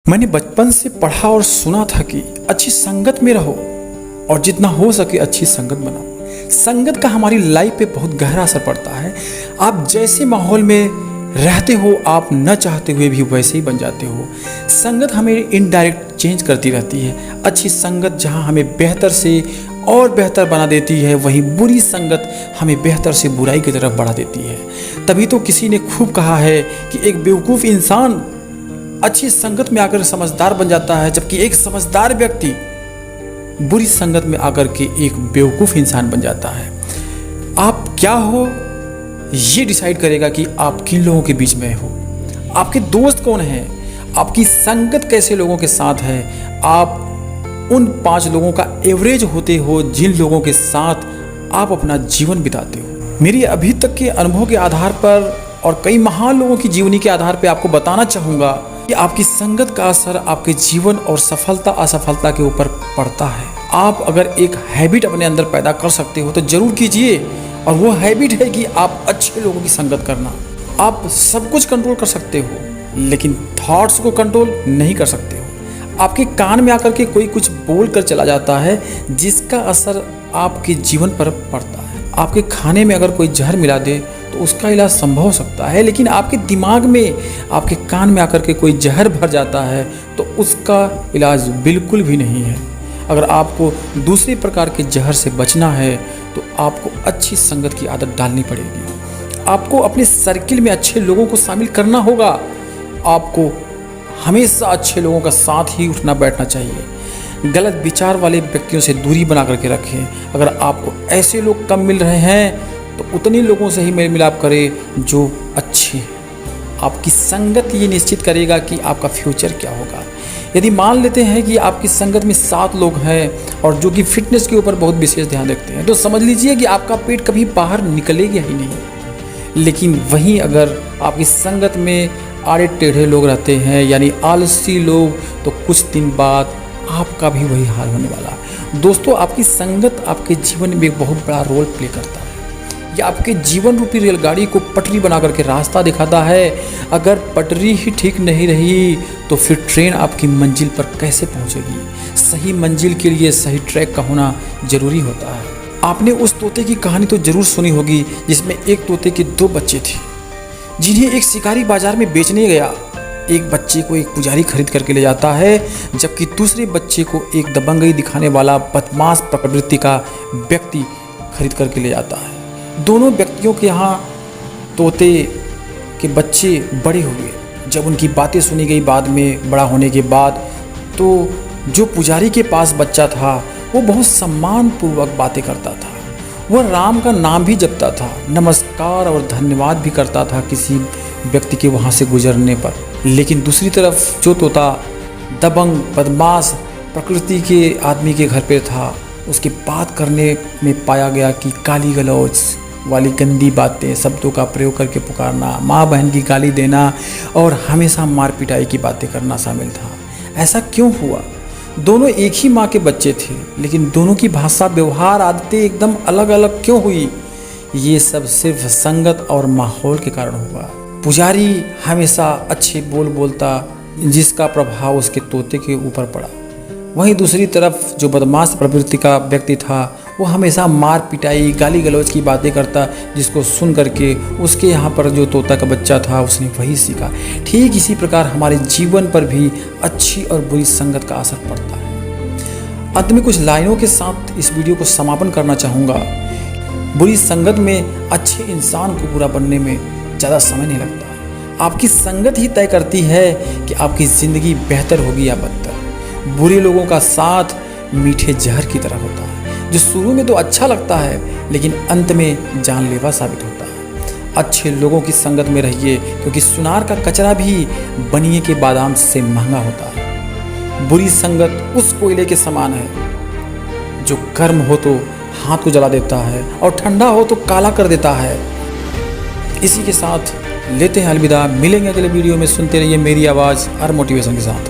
मैंने बचपन से पढ़ा और सुना था कि अच्छी संगत में रहो और जितना हो सके अच्छी संगत बनाओ। संगत का हमारी लाइफ पे बहुत गहरा असर पड़ता है। आप जैसे माहौल में रहते हो आप न चाहते हुए भी वैसे ही बन जाते हो। संगत हमें इनडायरेक्ट चेंज करती रहती है। अच्छी संगत जहां हमें बेहतर से और बेहतर बना देती है, वहीं बुरी संगत हमें बेहतर से बुराई की तरफ बढ़ा देती है। तभी तो किसी ने खूब कहा है कि एक बेवकूफ़ इंसान अच्छी संगत में आकर समझदार बन जाता है, जबकि एक समझदार व्यक्ति बुरी संगत में आकर के एक बेवकूफ़ इंसान बन जाता है। आप क्या हो ये डिसाइड करेगा कि आप किन लोगों के बीच में हो, आपके दोस्त कौन हैं, आपकी संगत कैसे लोगों के साथ है। आप उन 5 लोगों का एवरेज होते हो जिन लोगों के साथ आप अपना जीवन बिताते हो। मेरी अभी तक के अनुभव के आधार पर और कई महान लोगों की जीवनी के आधार पर आपको बताना चाहूँगा कि आपकी संगत का असर आपके जीवन और सफलता असफलता के ऊपर पड़ता है। आप अगर एक हैबिट अपने अंदर पैदा कर सकते हो तो जरूर कीजिए, और वो हैबिट है कि आप अच्छे लोगों की संगत करना। आप सब कुछ कंट्रोल कर सकते हो लेकिन थॉट्स को कंट्रोल नहीं कर सकते हो। आपके कान में आकर के कोई कुछ बोल कर चला जाता है जिसका असर आपके जीवन पर पड़ता है। आपके खाने में अगर कोई जहर मिला दे तो उसका इलाज संभव हो सकता है, लेकिन आपके दिमाग में आपके कान में आकर के कोई जहर भर जाता है तो उसका इलाज बिल्कुल भी नहीं है। अगर आपको दूसरे प्रकार के जहर से बचना है तो आपको अच्छी संगत की आदत डालनी पड़ेगी। आपको अपने सर्किल में अच्छे लोगों को शामिल करना होगा। आपको हमेशा अच्छे लोगों का साथ ही उठना बैठना चाहिए। गलत विचार वाले व्यक्तियों से दूरी बना करके रखें। अगर आपको ऐसे लोग कम मिल रहे हैं तो उतने लोगों से ही मेल मिलाप करें जो अच्छे हैं। आपकी संगत ये निश्चित करेगा कि आपका फ्यूचर क्या होगा। यदि मान लेते हैं कि आपकी संगत में 7 लोग हैं और जो कि फिटनेस के ऊपर बहुत विशेष ध्यान रखते हैं, तो समझ लीजिए कि आपका पेट कभी बाहर निकलेगा ही नहीं। लेकिन वहीं अगर आपकी संगत में आड़े टेढ़े लोग रहते हैं यानी आलसी लोग, तो कुछ दिन बाद आपका भी वही हाल होने वाला है। दोस्तों, आपकी संगत आपके जीवन में एक बहुत बड़ा रोल प्ले करता है। यह आपके जीवन रूपी रेलगाड़ी को पटरी बना करके रास्ता दिखाता है। अगर पटरी ही ठीक नहीं रही तो फिर ट्रेन आपकी मंजिल पर कैसे पहुंचेगी। सही मंजिल के लिए सही ट्रैक का होना जरूरी होता है। आपने उस तोते की कहानी तो जरूर सुनी होगी जिसमें एक तोते के 2 बच्चे थे जिन्हें एक शिकारी बाजार में बेचने गया। एक बच्चे को एक पुजारी खरीद करके ले जाता है, जबकि दूसरे बच्चे को एक दबंगई दिखाने वाला बदमाश प्रवृत्ति का व्यक्ति खरीद करके ले जाता है। दोनों व्यक्तियों के यहाँ तोते के बच्चे बड़े हुए। जब उनकी बातें सुनी गई बाद में बड़ा होने के बाद, तो जो पुजारी के पास बच्चा था वो बहुत सम्मानपूर्वक बातें करता था। वह राम का नाम भी जपता था, नमस्कार और धन्यवाद भी करता था किसी व्यक्ति के वहाँ से गुजरने पर। लेकिन दूसरी तरफ जो तोता दबंग बदमाश प्रकृति के आदमी के घर पे था, उसके बात करने में पाया गया कि गाली गलौज वाली गंदी बातें शब्दों का प्रयोग करके पुकारना, माँ बहन की गाली देना और हमेशा मार पिटाई की बातें करना शामिल था। ऐसा क्यों हुआ? दोनों एक ही माँ के बच्चे थे, लेकिन दोनों की भाषा व्यवहार आदतें एकदम अलग अलग क्यों हुई? ये सब सिर्फ संगत और माहौल के कारण हुआ। पुजारी हमेशा अच्छे बोल बोलता जिसका प्रभाव उसके तोते के ऊपर पड़ा। वहीं दूसरी तरफ जो बदमाश प्रवृत्ति का व्यक्ति था वो हमेशा मार पिटाई गाली गलौज की बातें करता, जिसको सुन करके उसके यहाँ पर जो तोता का बच्चा था उसने वही सीखा। ठीक इसी प्रकार हमारे जीवन पर भी अच्छी और बुरी संगत का असर पड़ता है। अंत में कुछ लाइनों के साथ इस वीडियो को समापन करना चाहूँगा। बुरी संगत में अच्छे इंसान को बुरा बनने में ज़्यादा समय नहीं लगता है। आपकी संगत ही तय करती है कि आपकी ज़िंदगी बेहतर होगी या बदतर। बुरे लोगों का साथ मीठे जहर की तरह होता है, जो शुरू में तो अच्छा लगता है लेकिन अंत में जानलेवा साबित होता है। अच्छे लोगों की संगत में रहिए, क्योंकि सुनार का कचरा भी बनिए के बादाम से महंगा होता है। बुरी संगत उस कोयले के समान है जो गर्म हो तो हाथ को जला देता है और ठंडा हो तो काला कर देता है। इसी के साथ लेते हैं अलविदा। मिलेंगे अगले वीडियो में। सुनते रहिए मेरी आवाज़ हर मोटिवेशन के साथ।